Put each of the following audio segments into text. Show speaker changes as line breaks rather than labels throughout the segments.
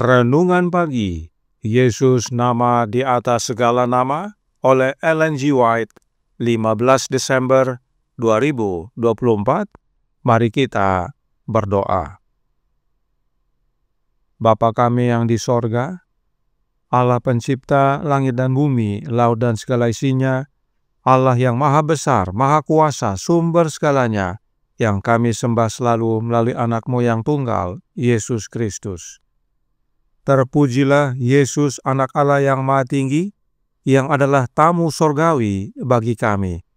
Renungan Pagi, Yesus Nama di Atas Segala Nama, oleh Ellen G. White, 15 Desember 2024. Mari kita berdoa. Bapa kami yang di sorga, Allah pencipta langit dan bumi, laut dan segala isinya, Allah yang maha besar, maha kuasa, sumber segalanya, yang kami sembah selalu melalui anak-Mu yang tunggal, Yesus Kristus. Terpujilah Yesus, anak Allah yang maha tinggi, yang adalah tamu sorgawi bagi kami.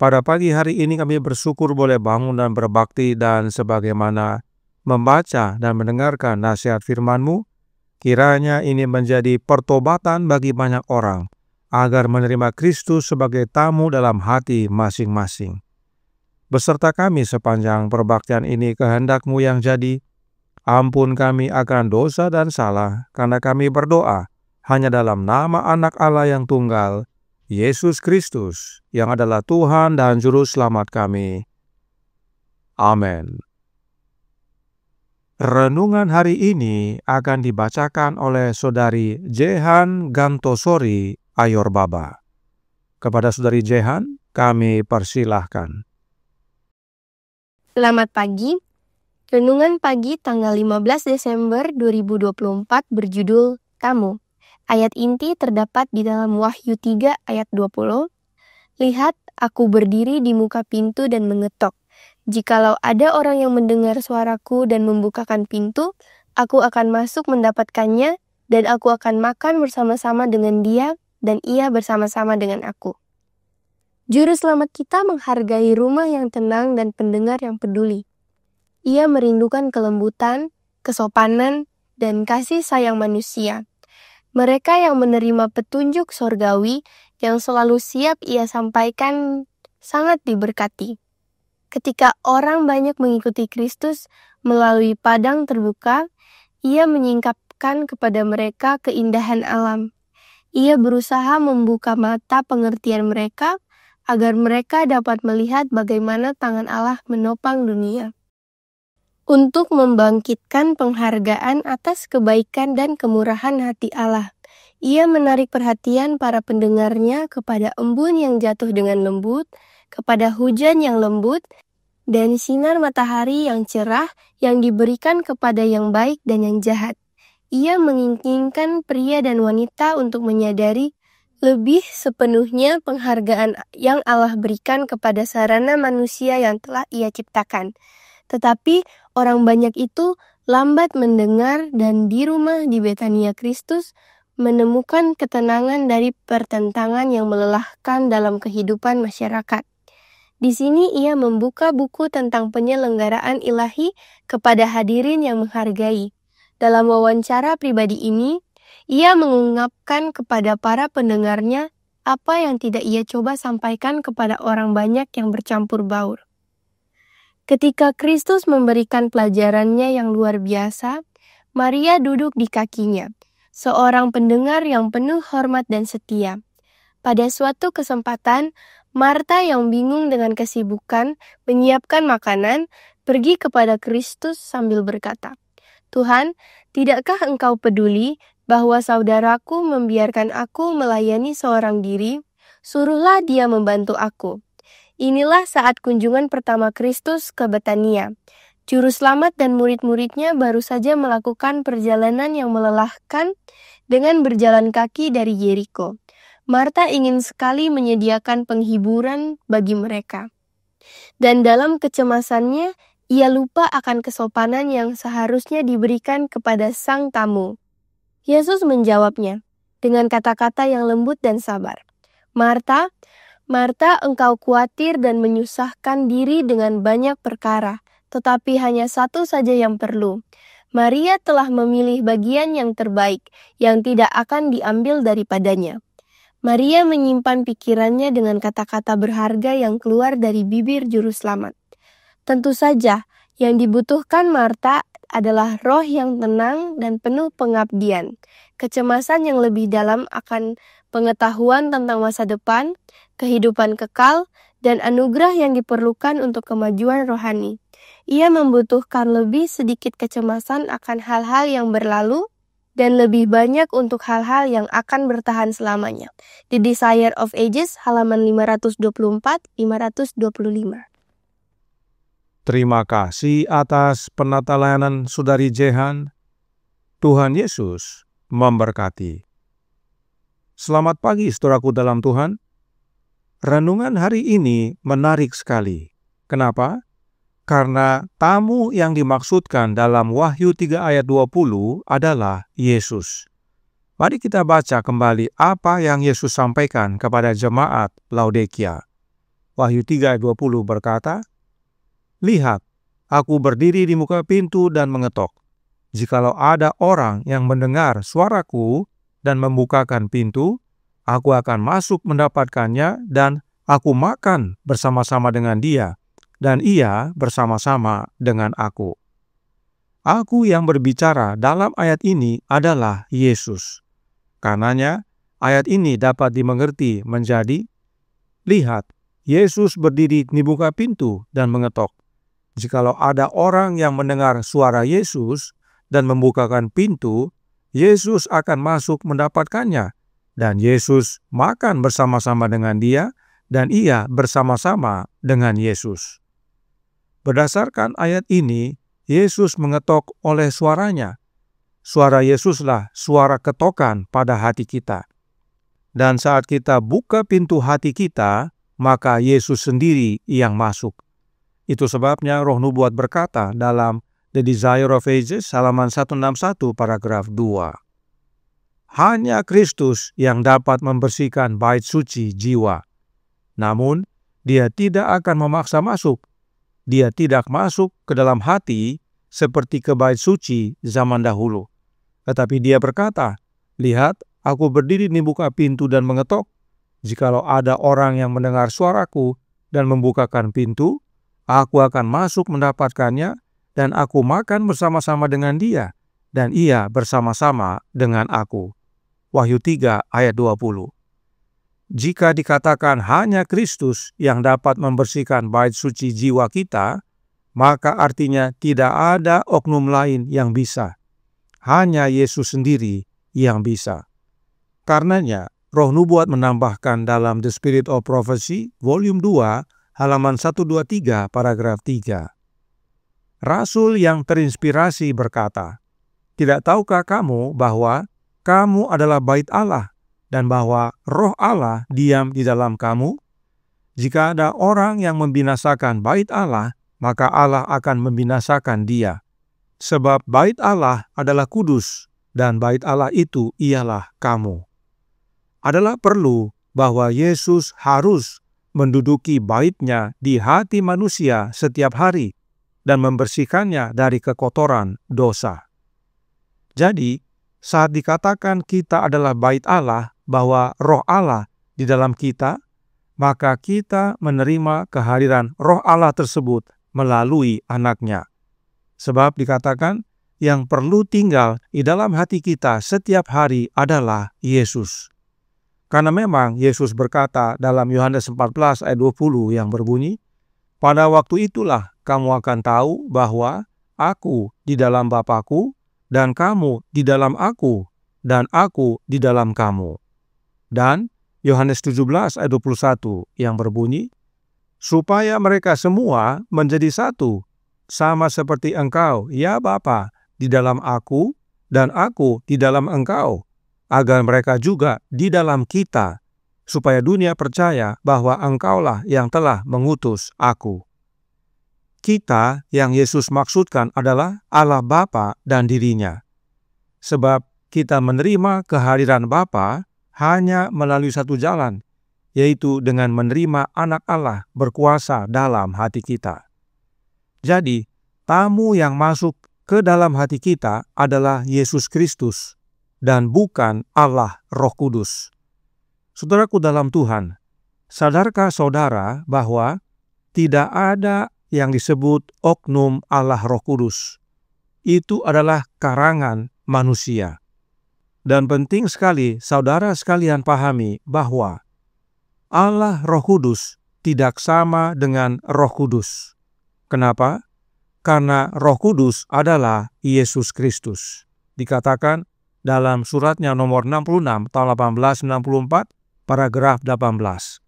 Pada pagi hari ini kami bersyukur boleh bangun dan berbakti, dan sebagaimana membaca dan mendengarkan nasihat firman-Mu, kiranya ini menjadi pertobatan bagi banyak orang, agar menerima Kristus sebagai tamu dalam hati masing-masing. Beserta kami sepanjang perbaktian ini, kehendak-Mu yang jadi. Ampun kami akan dosa dan salah, karena kami berdoa hanya dalam nama Anak Allah yang tunggal, Yesus Kristus, yang adalah Tuhan dan Juru Selamat kami. Amin. Renungan hari ini akan dibacakan oleh Saudari Jehan Gantosori Ayorbaba. Kepada Saudari Jehan, kami persilahkan.
Selamat pagi. Renungan pagi tanggal 15 Desember 2024 berjudul Kamu. Ayat inti terdapat di dalam Wahyu 3 ayat 20. Lihat, aku berdiri di muka pintu dan mengetok. Jikalau ada orang yang mendengar suaraku dan membukakan pintu, aku akan masuk mendapatkannya, dan aku akan makan bersama-sama dengan dia, dan ia bersama-sama dengan aku. Juru selamat kita menghargai rumah yang tenang dan pendengar yang peduli. Ia merindukan kelembutan, kesopanan, dan kasih sayang manusia. Mereka yang menerima petunjuk sorgawi yang selalu siap ia sampaikan sangat diberkati. Ketika orang banyak mengikuti Kristus melalui padang terbuka, ia menyingkapkan kepada mereka keindahan alam. Ia berusaha membuka mata pengertian mereka agar mereka dapat melihat bagaimana tangan Allah menopang dunia. Untuk membangkitkan penghargaan atas kebaikan dan kemurahan hati Allah, ia menarik perhatian para pendengarnya kepada embun yang jatuh dengan lembut, kepada hujan yang lembut, dan sinar matahari yang cerah yang diberikan kepada yang baik dan yang jahat. Ia menginginkan pria dan wanita untuk menyadari lebih sepenuhnya penghargaan yang Allah berikan kepada sarana manusia yang telah Ia ciptakan. Tetapi orang banyak itu lambat mendengar, dan di rumah di Betania Kristus menemukan ketenangan dari pertentangan yang melelahkan dalam kehidupan masyarakat. Di sini ia membuka buku tentang penyelenggaraan ilahi kepada hadirin yang menghargai. Dalam wawancara pribadi ini, ia mengungkapkan kepada para pendengarnya apa yang tidak ia coba sampaikan kepada orang banyak yang bercampur baur. Ketika Kristus memberikan pelajarannya yang luar biasa, Maria duduk di kakinya, seorang pendengar yang penuh hormat dan setia. Pada suatu kesempatan, Marta yang bingung dengan kesibukan menyiapkan makanan, pergi kepada Kristus sambil berkata, "Tuhan, tidakkah Engkau peduli bahwa saudaraku membiarkan aku melayani seorang diri? Suruhlah dia membantu aku." Inilah saat kunjungan pertama Kristus ke Betania. Juru selamat dan murid-muridnya baru saja melakukan perjalanan yang melelahkan dengan berjalan kaki dari Yeriko. Marta ingin sekali menyediakan penghiburan bagi mereka. Dan dalam kecemasannya, ia lupa akan kesopanan yang seharusnya diberikan kepada sang tamu. Yesus menjawabnya dengan kata-kata yang lembut dan sabar. Marta, Marta, engkau khawatir dan menyusahkan diri dengan banyak perkara, tetapi hanya satu saja yang perlu. Maria telah memilih bagian yang terbaik, yang tidak akan diambil daripadanya. Maria menyimpan pikirannya dengan kata-kata berharga yang keluar dari bibir Juru Selamat. Tentu saja, yang dibutuhkan Marta adalah roh yang tenang dan penuh pengabdian, kecemasan yang lebih dalam akan pengetahuan tentang masa depan, kehidupan kekal, dan anugerah yang diperlukan untuk kemajuan rohani. Ia membutuhkan lebih sedikit kecemasan akan hal-hal yang berlalu dan lebih banyak untuk hal-hal yang akan bertahan selamanya. The Desire of Ages, halaman 524-525.
Terima kasih atas penata layanan Saudari Jehan. Tuhan Yesus memberkati. Selamat pagi saudaraku dalam Tuhan. Renungan hari ini menarik sekali. Kenapa? Karena tamu yang dimaksudkan dalam Wahyu 3 ayat 20 adalah Yesus. Mari kita baca kembali apa yang Yesus sampaikan kepada jemaat Laodikia. Wahyu 3 ayat 20 berkata, "Lihat, aku berdiri di muka pintu dan mengetok. Jikalau ada orang yang mendengar suaraku dan membukakan pintu, aku akan masuk mendapatkannya dan aku makan bersama-sama dengan dia, dan ia bersama-sama dengan aku." Aku yang berbicara dalam ayat ini adalah Yesus. Karenanya, ayat ini dapat dimengerti menjadi, lihat, Yesus berdiri di buka pintu dan mengetok. Jikalau ada orang yang mendengar suara Yesus dan membukakan pintu, Yesus akan masuk mendapatkannya, dan Yesus makan bersama-sama dengan dia, dan ia bersama-sama dengan Yesus. Berdasarkan ayat ini, Yesus mengetok oleh suaranya. Suara Yesuslah suara ketokan pada hati kita. Dan saat kita buka pintu hati kita, maka Yesus sendiri yang masuk. Itu sebabnya Roh Nubuat berkata dalam The Desire of Ages, halaman 161, paragraf 2. Hanya Kristus yang dapat membersihkan bait suci jiwa. Namun, dia tidak akan memaksa masuk. Dia tidak masuk ke dalam hati seperti ke bait suci zaman dahulu. Tetapi dia berkata, lihat, aku berdiri di buka pintu dan mengetok. Jikalau ada orang yang mendengar suaraku dan membukakan pintu, aku akan masuk mendapatkannya, dan aku makan bersama-sama dengan dia, dan ia bersama-sama dengan aku. Wahyu 3 ayat 20. Jika dikatakan hanya Kristus yang dapat membersihkan bait suci jiwa kita, maka artinya tidak ada oknum lain yang bisa. Hanya Yesus sendiri yang bisa. Karenanya, Roh Nubuat menambahkan dalam The Spirit of Prophecy, volume 2, halaman 123, paragraf 3. Rasul yang terinspirasi berkata, "Tidak tahukah kamu bahwa kamu adalah bait Allah dan bahwa Roh Allah diam di dalam kamu? Jika ada orang yang membinasakan bait Allah, maka Allah akan membinasakan dia. Sebab bait Allah adalah kudus, dan bait Allah itu ialah kamu." Adalah perlu bahwa Yesus harus menduduki baitnya di hati manusia setiap hari dan membersihkannya dari kekotoran dosa. Jadi, saat dikatakan kita adalah bait Allah, bahwa Roh Allah di dalam kita, maka kita menerima kehadiran Roh Allah tersebut melalui Anak-Nya. Sebab dikatakan, yang perlu tinggal di dalam hati kita setiap hari adalah Yesus. Karena memang Yesus berkata dalam Yohanes 14 ayat 20 yang berbunyi, "Pada waktu itulah kamu akan tahu bahwa aku di dalam Bapa-Ku, dan kamu di dalam aku, dan aku di dalam kamu." Dan Yohanes 17 ayat 21 yang berbunyi, "Supaya mereka semua menjadi satu, sama seperti Engkau, ya Bapa, di dalam aku, dan aku di dalam Engkau, agar mereka juga di dalam kita, supaya dunia percaya bahwa Engkaulah yang telah mengutus aku." Kita yang Yesus maksudkan adalah Allah Bapa dan dirinya. Sebab kita menerima kehadiran Bapa hanya melalui satu jalan, yaitu dengan menerima Anak Allah berkuasa dalam hati kita. Jadi, tamu yang masuk ke dalam hati kita adalah Yesus Kristus, dan bukan Allah Roh Kudus. Saudaraku dalam Tuhan, sadarkah saudara bahwa tidak ada yang disebut oknum Allah Roh Kudus? Itu adalah karangan manusia. Dan penting sekali saudara sekalian pahami bahwa Allah Roh Kudus tidak sama dengan Roh Kudus. Kenapa? Karena Roh Kudus adalah Yesus Kristus. Dikatakan, dalam suratnya nomor 66 tahun 1864, paragraf 18.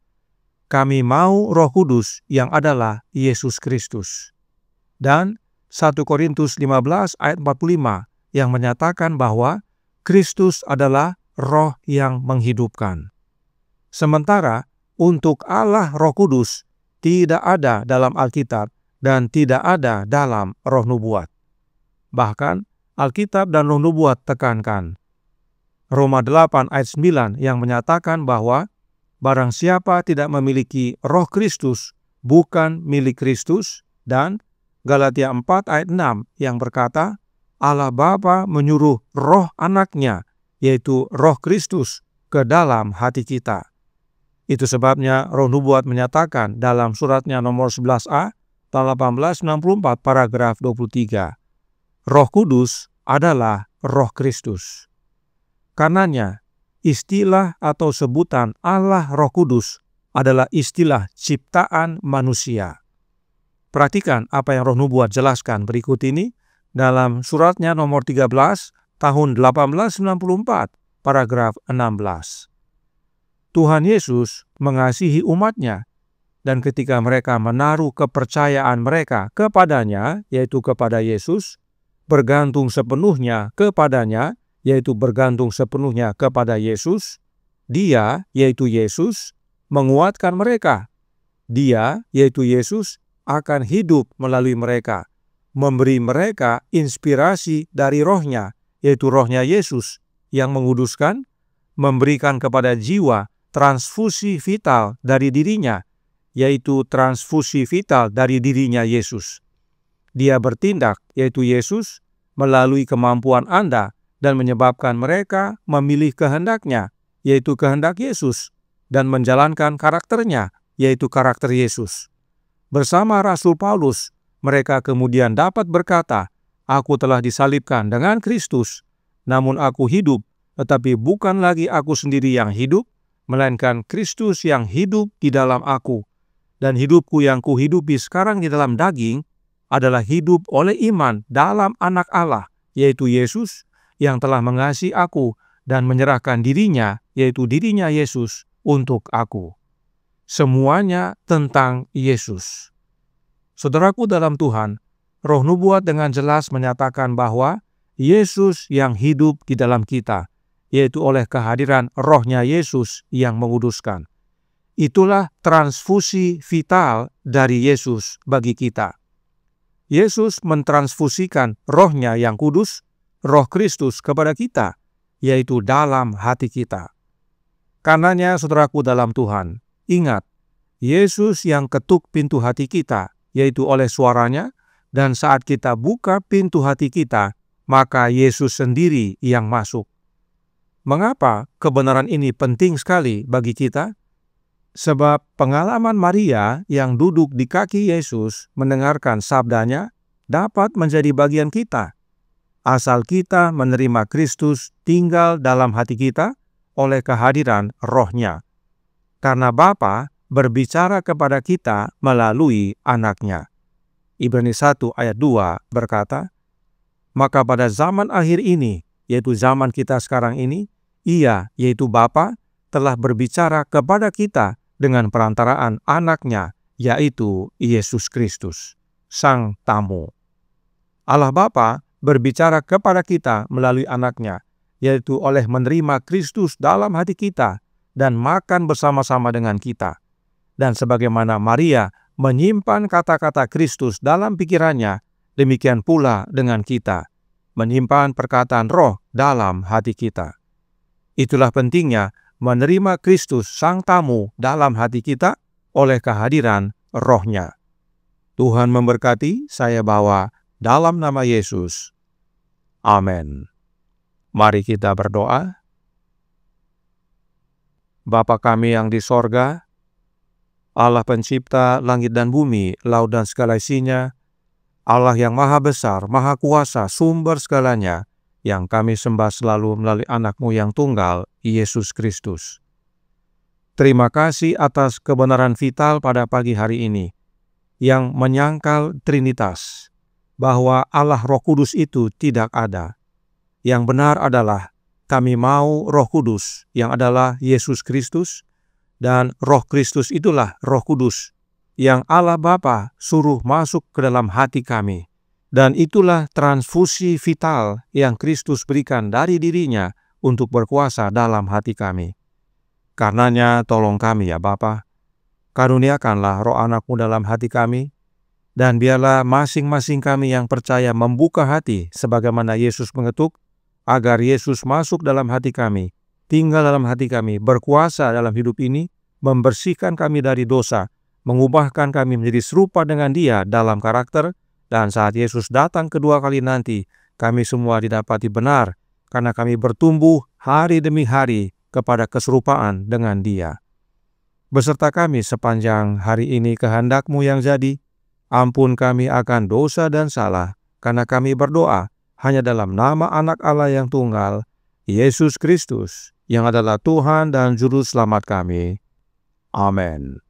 Kami mau Roh Kudus yang adalah Yesus Kristus. Dan 1 Korintus 15 ayat 45 yang menyatakan bahwa Kristus adalah Roh yang menghidupkan. Sementara untuk Allah Roh Kudus tidak ada dalam Alkitab dan tidak ada dalam Roh Nubuat. Bahkan Alkitab dan Roh Nubuat tekankan. Roma 8 ayat 9 yang menyatakan bahwa barang siapa tidak memiliki Roh Kristus bukan milik Kristus, dan Galatia 4 ayat 6 yang berkata Allah Bapa menyuruh Roh Anaknya, yaitu Roh Kristus, ke dalam hati kita. Itu sebabnya Roh Nubuat menyatakan dalam suratnya nomor 11a tahun 1864 paragraf 23. Roh Kudus adalah Roh Kristus. Karenanya, istilah atau sebutan Allah Roh Kudus adalah istilah ciptaan manusia. Perhatikan apa yang Roh Nubuat jelaskan berikut ini dalam suratnya nomor 13 tahun 1894 paragraf 16. Tuhan Yesus mengasihi umat-Nya, dan ketika mereka menaruh kepercayaan mereka kepadanya, yaitu kepada Yesus, bergantung sepenuhnya kepadanya, yaitu bergantung sepenuhnya kepada Yesus, Dia, yaitu Yesus, menguatkan mereka. Dia, yaitu Yesus, akan hidup melalui mereka, memberi mereka inspirasi dari Roh-Nya, yaitu Roh-Nya Yesus, yang menguduskan, memberikan kepada jiwa transfusi vital dari dirinya, yaitu transfusi vital dari dirinya Yesus. Dia bertindak, yaitu Yesus, melalui kemampuan Anda dan menyebabkan mereka memilih kehendak-Nya, yaitu kehendak Yesus, dan menjalankan karakternya, yaitu karakter Yesus. Bersama Rasul Paulus, mereka kemudian dapat berkata, "Aku telah disalibkan dengan Kristus, namun aku hidup, tetapi bukan lagi aku sendiri yang hidup, melainkan Kristus yang hidup di dalam aku. Dan hidupku yang kuhidupi sekarang di dalam daging adalah hidup oleh iman dalam Anak Allah, yaitu Yesus, yang telah mengasihi aku dan menyerahkan dirinya, yaitu dirinya Yesus, untuk aku." Semuanya tentang Yesus. Saudaraku dalam Tuhan, Roh Nubuat dengan jelas menyatakan bahwa Yesus yang hidup di dalam kita, yaitu oleh kehadiran Roh-Nya Yesus yang menguduskan. Itulah transfusi vital dari Yesus bagi kita. Yesus mentransfusikan Roh-Nya yang kudus, Roh Kristus, kepada kita, yaitu dalam hati kita. Karenanya, saudaraku dalam Tuhan, ingat, Yesus yang ketuk pintu hati kita, yaitu oleh suaranya, dan saat kita buka pintu hati kita, maka Yesus sendiri yang masuk. Mengapa kebenaran ini penting sekali bagi kita? Sebab pengalaman Maria yang duduk di kaki Yesus mendengarkan sabdanya dapat menjadi bagian kita, asal kita menerima Kristus tinggal dalam hati kita oleh kehadiran Roh-Nya. Karena Bapa berbicara kepada kita melalui Anak-Nya. Ibrani 1 ayat 2 berkata, "Maka pada zaman akhir ini, yaitu zaman kita sekarang ini, Ia, yaitu Bapa, telah berbicara kepada kita dengan perantaraan Anak-Nya, yaitu Yesus Kristus, Sang Tamu." Allah Bapa berbicara kepada kita melalui Anak-Nya, yaitu oleh menerima Kristus dalam hati kita dan makan bersama-sama dengan kita. Dan sebagaimana Maria menyimpan kata-kata Kristus dalam pikirannya, demikian pula dengan kita, menyimpan perkataan Roh dalam hati kita. Itulah pentingnya menerima Kristus Sang Tamu dalam hati kita oleh kehadiran Roh-Nya. Tuhan memberkati, saya bawa dalam nama Yesus. Amin. Mari kita berdoa. Bapa kami yang di sorga, Allah pencipta langit dan bumi, laut dan segala isinya, Allah yang maha besar, maha kuasa, sumber segalanya, yang kami sembah selalu melalui Anak-Mu yang tunggal, Yesus Kristus. Terima kasih atas kebenaran vital pada pagi hari ini, yang menyangkal Trinitas, bahwa Allah Roh Kudus itu tidak ada. Yang benar adalah kami mau Roh Kudus yang adalah Yesus Kristus, dan Roh Kristus itulah Roh Kudus yang Allah Bapa suruh masuk ke dalam hati kami. Dan itulah transfusi vital yang Kristus berikan dari dirinya untuk berkuasa dalam hati kami. Karenanya tolong kami ya Bapa, karuniakanlah Roh Anak-Mu dalam hati kami, dan biarlah masing-masing kami yang percaya membuka hati sebagaimana Yesus mengetuk, agar Yesus masuk dalam hati kami, tinggal dalam hati kami, berkuasa dalam hidup ini, membersihkan kami dari dosa, mengubahkan kami menjadi serupa dengan Dia dalam karakter, dan saat Yesus datang kedua kali nanti, kami semua didapati benar, karena kami bertumbuh hari demi hari kepada keserupaan dengan Dia. Beserta kami sepanjang hari ini kehendak-Mu yang jadi, ampun kami akan dosa dan salah, karena kami berdoa hanya dalam nama Anak Allah yang tunggal, Yesus Kristus, yang adalah Tuhan dan Juru Selamat kami. Amin.